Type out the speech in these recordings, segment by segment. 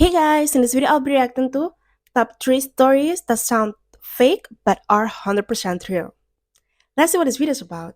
Hey guys, in this video I'll be reacting to top 3 stories that sound fake but are 100% real. Let's see what this video is about.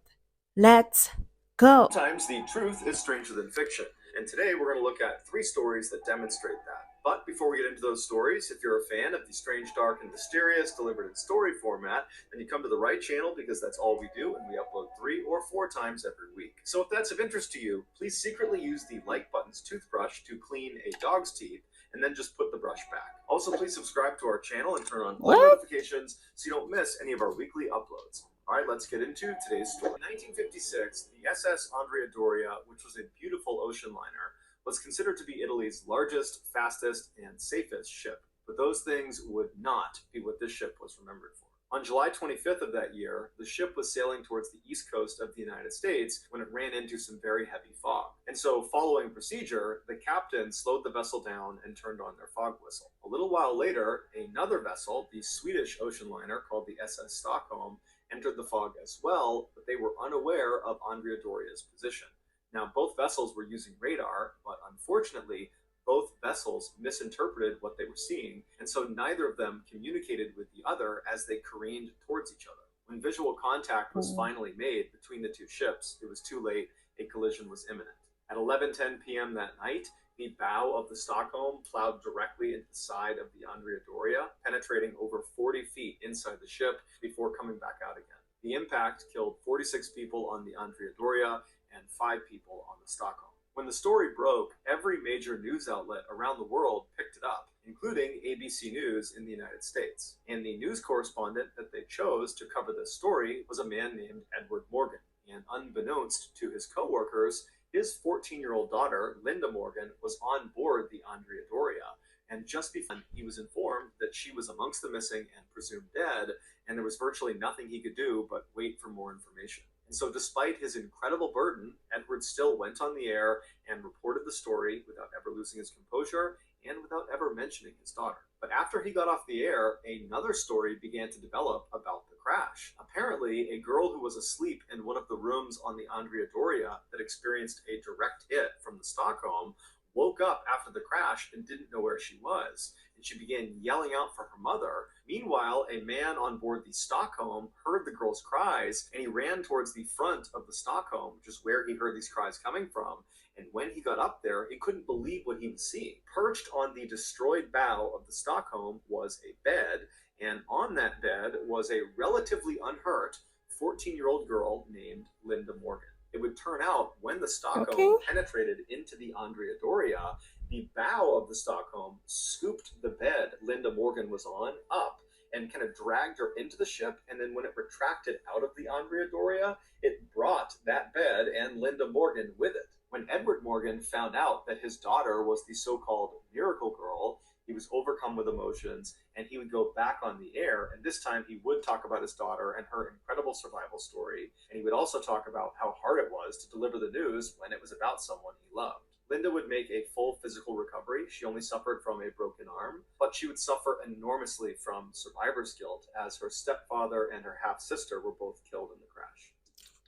Let's go! Sometimes the truth is stranger than fiction, and today we're going to look at three stories that demonstrate that. But before we get into those stories, if you're a fan of the strange, dark, and mysterious delivered in story format, then you come to the right channel because that's all we do, and we upload 3 or 4 times every week. So if that's of interest to you, please secretly use the like button's toothbrush to clean a dog's teeth, and then just put the brush back. Also, please subscribe to our channel and turn on all What? notifications so you don't miss any of our weekly uploads. All right, let's get into today's story. In 1956, the SS Andrea Doria, which was a beautiful ocean liner, was considered to be Italy's largest, fastest, and safest ship. But those things would not be what this ship was remembered for. On July 25th of that year, the ship was sailing towards the east coast of the United States when it ran into some very heavy fog. And so, following procedure, the captain slowed the vessel down and turned on their fog whistle. A little while later, another vessel, the Swedish ocean liner called the SS Stockholm, entered the fog as well, but they were unaware of Andrea Doria's position. Now, both vessels were using radar, but unfortunately, both vessels misinterpreted what they were seeing, and so neither of them communicated with the other as they careened towards each other. When visual contact was finally made between the two ships, it was too late. A collision was imminent. At 11:10 p.m. that night, the bow of the Stockholm plowed directly into the side of the Andrea Doria, penetrating over 40 feet inside the ship before coming back out again. The impact killed 46 people on the Andrea Doria and 5 people on the Stockholm. When the story broke, every major news outlet around the world picked it up, including ABC News in the United States. And the news correspondent that they chose to cover this story was a man named Edward Morgan. And unbeknownst to his coworkers, his 14-year-old daughter, Linda Morgan, was on board the Andrea Doria, and just before he was informed that she was amongst the missing and presumed dead, and there was virtually nothing he could do but wait for more information. And so, despite his incredible burden, Edward still went on the air and reported the story without ever losing his composure and without ever mentioning his daughter. But after he got off the air, another story began to develop about the crash. Apparently, a girl who was asleep in one of the rooms on the Andrea Doria that experienced a direct hit from the Stockholm woke up after the crash and didn't know where she was, and she began yelling out for her mother. Meanwhile, a man on board the Stockholm heard the girl's cries, and he ran towards the front of the Stockholm, which is where he heard these cries coming from. And when he got up there, he couldn't believe what he was seeing. Perched on the destroyed bow of the Stockholm was a bed, and on that bed was a relatively unhurt 14-year-old girl named Linda Morgan. It would turn out when the Stockholm penetrated into the Andrea Doria, the bow of the Stockholm scooped the bed Linda Morgan was on up and kind of dragged her into the ship. And then when it retracted out of the Andrea Doria, it brought that bed and Linda Morgan with it. When Edward Morgan found out that his daughter was the so-called miracle girl, he was overcome with emotions, and he would go back on the air, and this time he would talk about his daughter and her incredible survival story, and he would also talk about how hard it was to deliver the news when it was about someone he loved. Linda would make a full physical recovery. She only suffered from a broken arm, but she would suffer enormously from survivor's guilt, as her stepfather and her half-sister were both killed in the crash.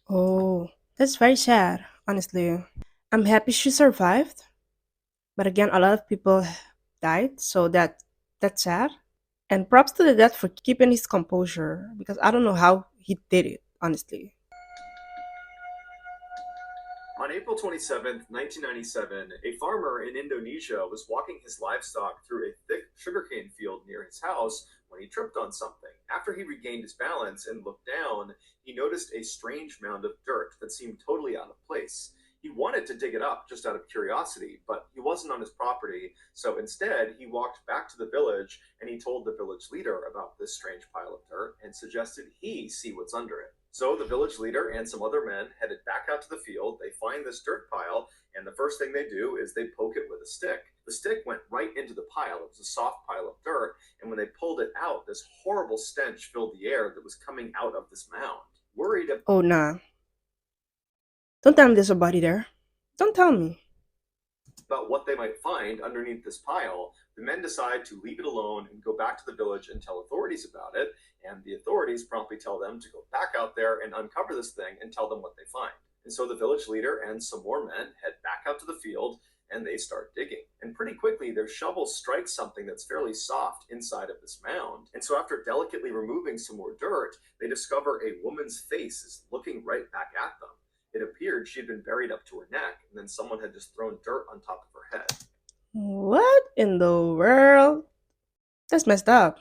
Oh, that's very sad, honestly. I'm happy she survived, but again, a lot of people died, so that's sad. And props to the dad for keeping his composure because I don't know how he did it, honestly. On April 27, 1997, a farmer in Indonesia was walking his livestock through a thick sugarcane field near his house when he tripped on something. After he regained his balance and looked down, he noticed a strange mound of dirt that seemed totally out of place. He wanted to dig it up just out of curiosity, but he wasn't on his property, so instead he walked back to the village and he told the village leader about this strange pile of dirt and suggested he see what's under it. So the village leader and some other men headed back out to the field. They find this dirt pile, and the first thing they do is they poke it with a stick. The stick went right into the pile. It was a soft pile of dirt, and when they pulled it out, this horrible stench filled the air that was coming out of this mound. Worried Oh, nah. Don't tell me there's a body there. Don't tell me. about what they might find underneath this pile, the men decide to leave it alone and go back to the village and tell authorities about it, and the authorities promptly tell them to go back out there and uncover this thing and tell them what they find. And so the village leader and some more men head back out to the field, and they start digging. And pretty quickly, their shovel strikes something that's fairly soft inside of this mound. And so, after delicately removing some more dirt, they discover a woman's face is looking right back at them. It appeared she had been buried up to her neck, and then someone had just thrown dirt on top of her head. What in the world? That's messed up.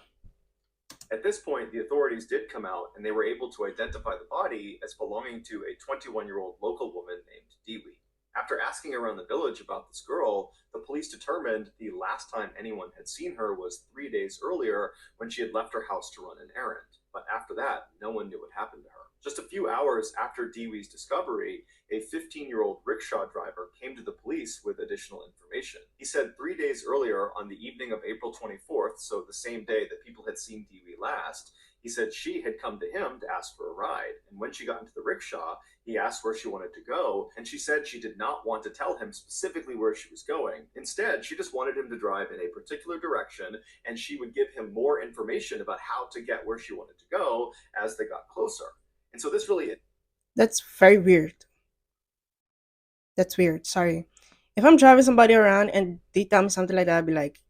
At this point, the authorities did come out and they were able to identify the body as belonging to a 21-year-old local woman named Dewey. After asking around the village about this girl, the police determined the last time anyone had seen her was 3 days earlier when she had left her house to run an errand. But after that, no one knew what happened to her. Just a few hours after Dewey's discovery, a 15-year-old rickshaw driver came to the police with additional information. He said 3 days earlier, on the evening of April 24th, so the same day that people had seen Dewey last, he said she had come to him to ask for a ride. And when she got into the rickshaw, he asked where she wanted to go, and she said she did not want to tell him specifically where she was going. Instead, she just wanted him to drive in a particular direction, and she would give him more information about how to get where she wanted to go as they got closer. And so this really That's very weird. That's weird. Sorry. If I'm driving somebody around and they tell me something like that, I'd be like,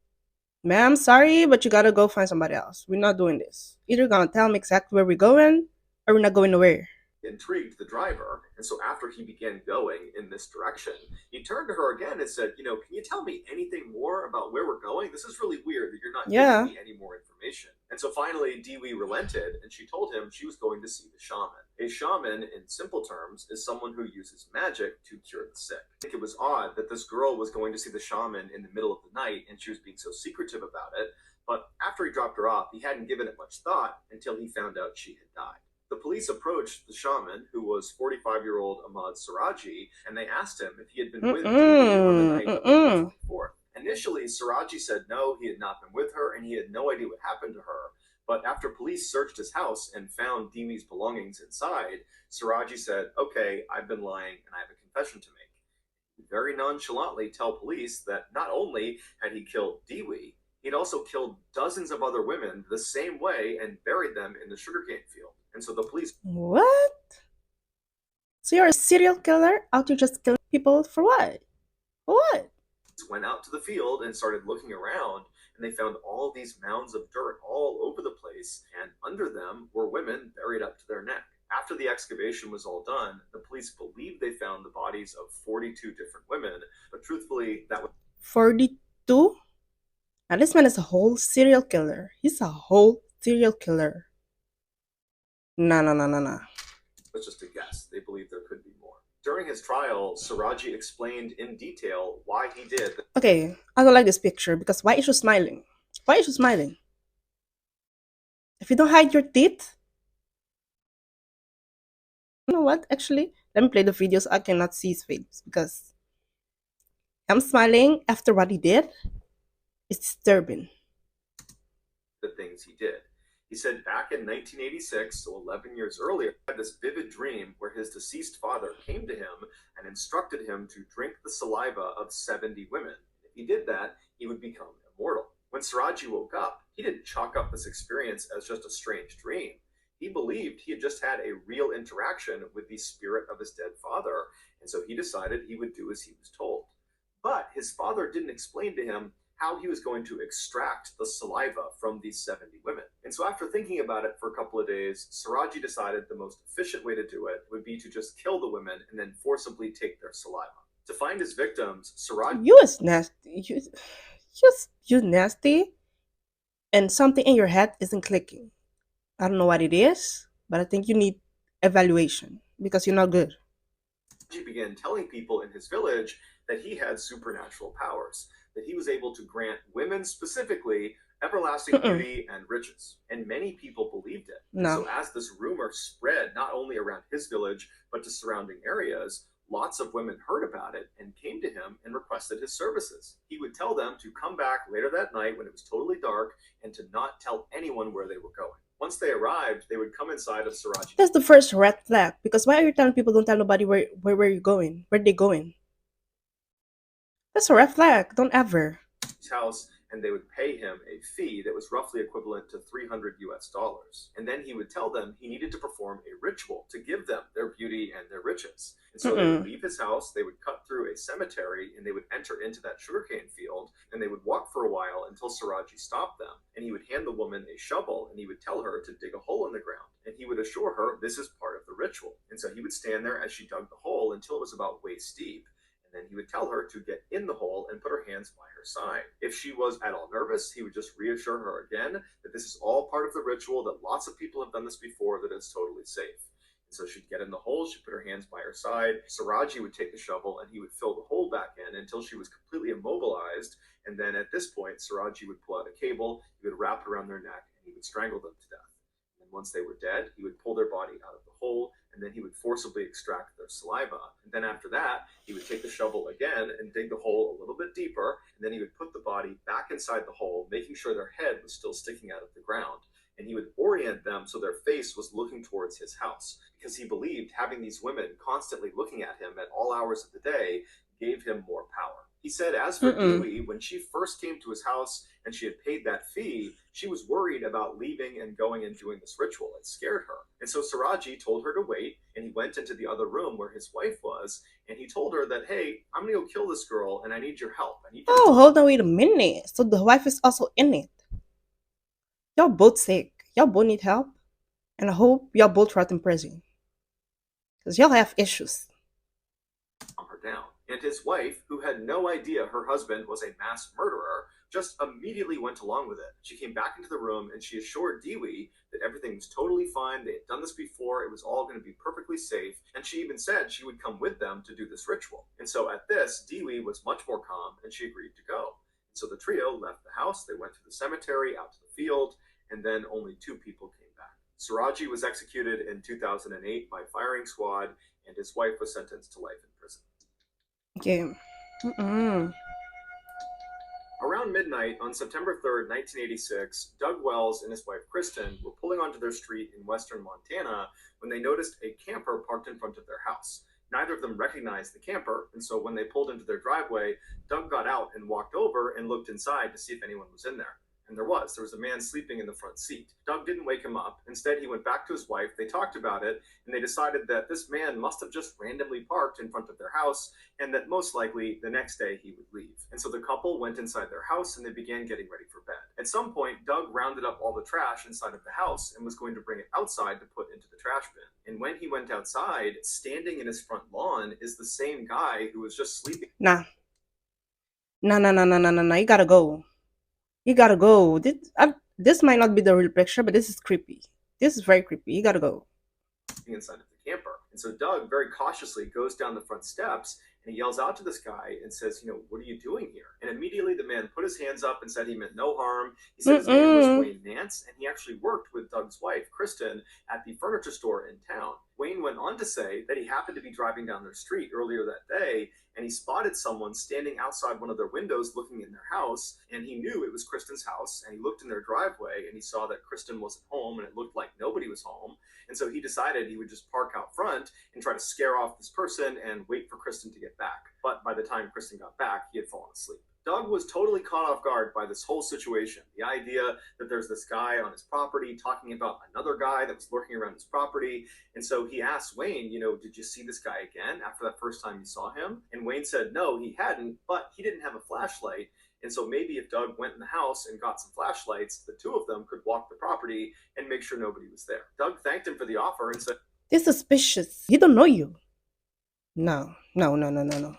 ma'am, sorry, but you gotta go find somebody else. We're not doing this. Either gonna tell me exactly where we're going, or we're not going nowhere. intrigued the driver. And so after he began going in this direction, he turned to her again and said, can you tell me anything more about where we're going? This is really weird that you're not Yeah. giving me any more information. And so finally, Dewey relented and she told him she was going to see the shaman. A shaman, in simple terms, is someone who uses magic to cure the sick. I think it was odd that this girl was going to see the shaman in the middle of the night and she was being so secretive about it. But after he dropped her off, he hadn't given it much thought until he found out she had died. The police approached the shaman, who was 45-year-old Ahmad Siraji, and they asked him if he had been with Dewey on the night of April 24th. Initially, Siraji said no, he had not been with her, and he had no idea what happened to her. But after police searched his house and found Dewey's belongings inside, Siraji said, okay, I've been lying and I have a confession to make. He very nonchalantly tell police that not only had he killed Dewey, he'd also killed dozens of other women the same way and buried them in the sugarcane field. And so the police What? So you're a serial killer out to just kill people for what? For what? went out to the field and started looking around, and they found all these mounds of dirt all over the place, and under them were women buried up to their neck. After the excavation was all done, the police believed they found the bodies of 42 different women, but truthfully, that was 42? Now this man is a whole serial killer. He's a whole serial killer. Nah, nah, nah, nah, nah. just a guess. They believed there could be more. During his trial, Siraji explained in detail why he did. Okay, I don't like this picture because why is she smiling? Why is she smiling? If you don't hide your teeth, you know what? Actually, let me play the video so I cannot see his face because I'm smiling after what he did. It's disturbing. The things he did. He said back in 1986, so 11 years earlier, he had this vivid dream where his deceased father came to him and instructed him to drink the saliva of 70 women. If he did that, he would become immortal. When Siraji woke up, he didn't chalk up this experience as just a strange dream. He believed he had just had a real interaction with the spirit of his dead father, and so he decided he would do as he was told. But his father didn't explain to him how he was going to extract the saliva from these 70 women. And so after thinking about it for a couple of days, Siraji decided the most efficient way to do it would be to just kill the women and then forcibly take their saliva. To find his victims, Siraji You is nasty. You nasty. And something in your head isn't clicking. I don't know what it is, but I think you need evaluation because you're not good. began telling people in his village that he had supernatural powers, that he was able to grant women specifically everlasting beauty and riches. And many people believed it. No. So as this rumor spread not only around his village, but to surrounding areas, lots of women heard about it and came to him and requested his services. He would tell them to come back later that night when it was totally dark and to not tell anyone where they were going. Once they arrived, they would come inside of Siraji. That's the first red flag. Because why are you telling people don't tell nobody where you're going? Where they going? That's a red flag. Don't ever. House and they would pay him a fee that was roughly equivalent to 300 US dollars. And then he would tell them he needed to perform a ritual to give them their beauty and their riches. And so they would Mm-mm. leave his house, they would cut through a cemetery, and they would enter into that sugarcane field, and they would walk for a while until Siraji stopped them. And he would hand the woman a shovel, and he would tell her to dig a hole in the ground. And he would assure her this is part of the ritual. And so he would stand there as she dug the hole until it was about waist deep. And then he would tell her to get in the hole and put her hands by her side. If she was at all nervous, he would just reassure her again that this is all part of the ritual, that lots of people have done this before, that it's totally safe. And so she'd get in the hole, she'd put her hands by her side. Siraji would take the shovel and he would fill the hole back in until she was completely immobilized. And then at this point, Siraji would pull out a cable, he would wrap it around their neck, and he would strangle them to death. And once they were dead, he would pull their body out of the hole, and then he would forcibly extract their saliva. And then after that, he would take the shovel again and dig the hole a little bit deeper, and then he would put the body back inside the hole, making sure their head was still sticking out of the ground. And he would orient them so their face was looking towards his house, because he believed having these women constantly looking at him at all hours of the day gave him more power. He said, as for Mm-mm. Dewey, when she first came to his house and she had paid that fee, she was worried about leaving and going and doing this ritual. It scared her. And so Siraji told her to wait, and he went into the other room where his wife was, and he told her that, hey, I'm going to go kill this girl, and I need your help. I need you to Oh, come. hold on, wait a minute. So the wife is also in it. Y'all both sick. Y'all both need help. And I hope y'all both rot in prison. Because y'all have issues. Calm her down. And his wife, who had no idea her husband was a mass murderer, just immediately went along with it. She came back into the room and she assured Dewey that everything was totally fine. They had done this before. It was all going to be perfectly safe. And she even said she would come with them to do this ritual. And so at this, Dewey was much more calm and she agreed to go. So the trio left the house. They went to the cemetery, out to the field, and then only two people came back. Siraji was executed in 2008 by firing squad, and his wife was sentenced to life in prison. Okay. Mm-mm. Around midnight on September 3rd, 1986, Doug Wells and his wife Kristen were pulling onto their street in western Montana when they noticed a camper parked in front of their house. Neither of them recognized the camper, and so when they pulled into their driveway, Doug got out and walked over and looked inside to see if anyone was in there. And there was. There was a man sleeping in the front seat. Doug didn't wake him up. Instead, he went back to his wife. They talked about it, and they decided that this man must have just randomly parked in front of their house, and that most likely the next day he would leave. And so the couple went inside their house and they began getting ready for bed. At some point, Doug rounded up all the trash inside of the house and was going to bring it outside to put into the trash bin. And when he went outside, standing in his front lawn is the same guy who was just sleeping. Nah. Nah, nah, nah, nah, nah, nah, nah. You gotta go. You gotta go. This might not be the real picture, but this is creepy. This is very creepy. You gotta go. Inside of the camper. And so Doug very cautiously goes down the front steps and he yells out to this guy and says, what are you doing here? And immediately the man put his hands up and said he meant no harm. He said his name was Mm-mm. Wayne Nance, and he actually worked with Doug's wife, Kristen, at the furniture store in town. Wayne went on to say that he happened to be driving down their street earlier that day and he spotted someone standing outside one of their windows looking in their house, and he knew it was Kristen's house, and he looked in their driveway and he saw that Kristen wasn't home and it looked like nobody was home. And so he decided he would just park out front and try to scare off this person and wait for Kristen to get back. But by the time Kristen got back, he had fallen asleep. Doug was totally caught off guard by this whole situation. The idea that there's this guy on his property talking about another guy that was lurking around his property. And so he asked Wayne, did you see this guy again after that first time you saw him? And Wayne said, no, he hadn't, but he didn't have a flashlight. And so maybe if Doug went in the house and got some flashlights, the two of them could walk the property and make sure nobody was there. Doug thanked him for the offer and said, This is suspicious. He don't know you. No, no, no, no, no, no.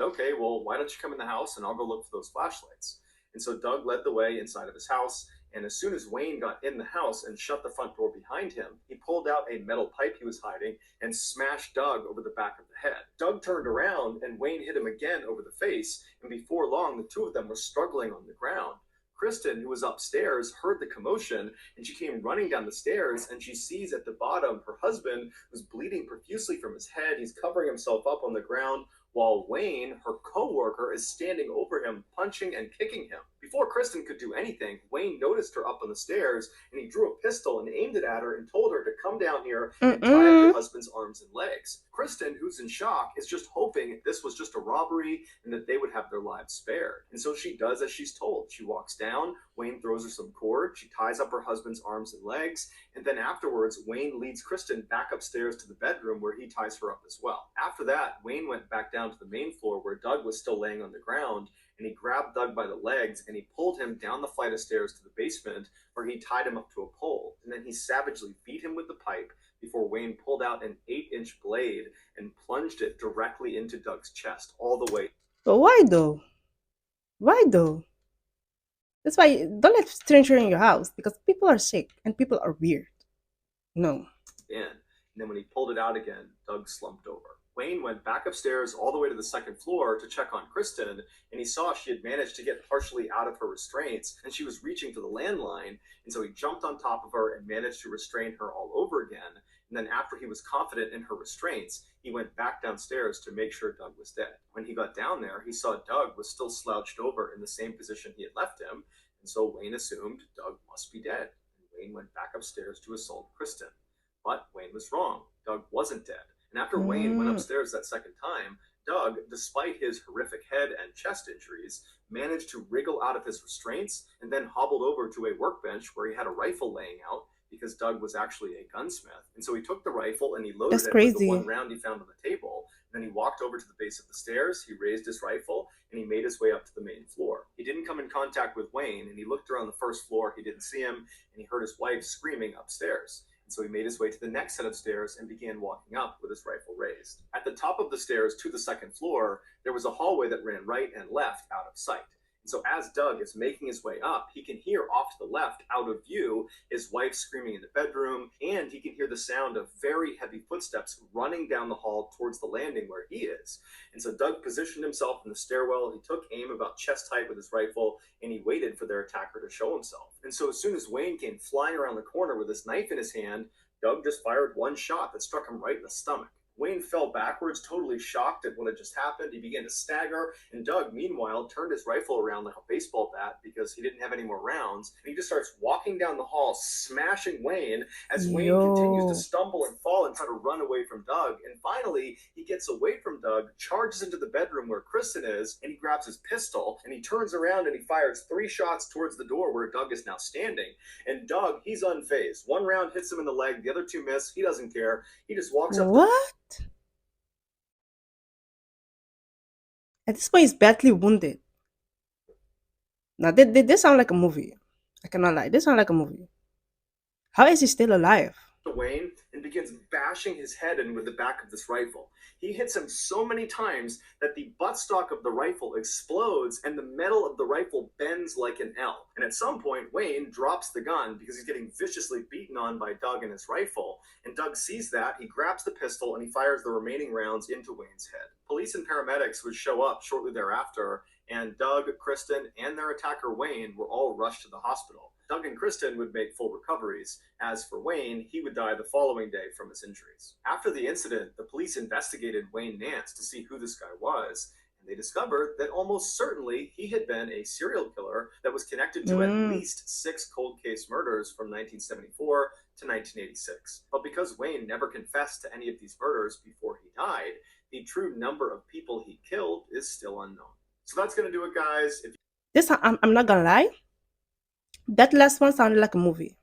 okay, well, why don't you come in the house and I'll go look for those flashlights. And so Doug led the way inside of his house. And as soon as Wayne got in the house and shut the front door behind him, he pulled out a metal pipe he was hiding and smashed Doug over the back of the head. Doug turned around and Wayne hit him again over the face. And before long, the two of them were struggling on the ground. Kristen, who was upstairs, heard the commotion and she came running down the stairs and she sees at the bottom her husband, who's bleeding profusely from his head. He's covering himself up on the ground, while Wayne, her coworker, is standing over him, punching and kicking him. Before Kristen could do anything, Wayne noticed her up on the stairs and he drew a pistol and aimed it at her and told her to come down here and tie up your Mm-mm. husband's arms and legs. Kristen, who's in shock, is just hoping this was just a robbery and that they would have their lives spared. And so she does as she's told. She walks down, Wayne throws her some cord, she ties up her husband's arms and legs, and then afterwards, Wayne leads Kristen back upstairs to the bedroom where he ties her up as well. After that, Wayne went back down to the main floor where Doug was still laying on the ground, and he grabbed Doug by the legs and he pulled him down the flight of stairs to the basement where he tied him up to a pole. And then he savagely beat him with the pipe before Wayne pulled out an 8-inch blade and plunged it directly into Doug's chest, all the way But why though? Why though? That's why don't let stranger in your house because people are sick and people are weird. No. in. And then when he pulled it out again, Doug slumped over. Wayne went back upstairs all the way to the second floor to check on Kristen, and he saw she had managed to get partially out of her restraints, and she was reaching for the landline, and so he jumped on top of her and managed to restrain her all over again. And then after he was confident in her restraints, he went back downstairs to make sure Doug was dead. When he got down there, he saw Doug was still slouched over in the same position he had left him, and so Wayne assumed Doug must be dead. And Wayne went back upstairs to assault Kristen. But Wayne was wrong. Doug wasn't dead. And after Wayne went Mm. upstairs that second time, Doug, despite his horrific head and chest injuries, managed to wriggle out of his restraints and then hobbled over to a workbench where he had a rifle laying out because Doug was actually a gunsmith. And so he took the rifle and he loaded That's it with the one crazy. round he found on the table. Then he walked over to the base of the stairs, he raised his rifle, and he made his way up to the main floor. He didn't come in contact with Wayne, and he looked around the first floor, he didn't see him, and he heard his wife screaming upstairs. And so he made his way to the next set of stairs and began walking up with his rifle raised. At the top of the stairs to the second floor, there was a hallway that ran right and left out of sight. And so as Doug is making his way up, he can hear off to the left, out of view, his wife screaming in the bedroom, and he can hear the sound of very heavy footsteps running down the hall towards the landing where he is. And so Doug positioned himself in the stairwell, he took aim about chest height with his rifle, and he waited for their attacker to show himself. And so as soon as Wayne came flying around the corner with his knife in his hand, Doug just fired one shot that struck him right in the stomach. Wayne fell backwards, totally shocked at what had just happened. He began to stagger, and Doug, meanwhile, turned his rifle around like a baseball bat because he didn't have any more rounds. And he just starts walking down the hall, smashing Wayne as Wayne continues to Yo. stumble and fall and try to run away from Doug. And finally, he gets away from Doug, charges into the bedroom where Kristen is, and he grabs his pistol, and he turns around and he fires 3 shots towards the door where Doug is now standing. And Doug, he's unfazed. One round hits him in the leg, the other two miss. He doesn't care. He just walks up to What? At this point, he's badly wounded. Now, this sound like a movie. I cannot lie. This sound like a movie. How is he still alive? Wayne and begins bashing his head in with the back of this rifle. He hits him so many times that the buttstock of the rifle explodes and the metal of the rifle bends like an L. And at some point, Wayne drops the gun because he's getting viciously beaten on by Doug and his rifle. And Doug sees that, he grabs the pistol, and he fires the remaining rounds into Wayne's head. Police and paramedics would show up shortly thereafter, and Doug, Kristen, and their attacker Wayne were all rushed to the hospital. Doug and Kristen would make full recoveries. As for Wayne, he would die the following day from his injuries. After the incident, the police investigated Wayne Nance to see who this guy was, and they discovered that almost certainly he had been a serial killer that was connected to at Mm. least 6 cold case murders from 1974 to 1986. But because Wayne never confessed to any of these murders before he died, the true number of people he killed is still unknown. So that's going to do it, guys. If This, I'm not gonna lie. That last one sounded like a movie.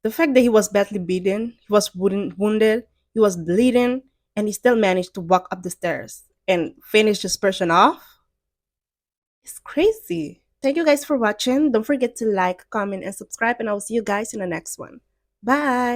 The fact that he was badly beaten, he was wounded, he was bleeding, and he still managed to walk up the stairs and finish this person off. It's crazy. Thank you guys for watching. Don't forget to like, comment, and subscribe, and I will see you guys in the next one. Bye.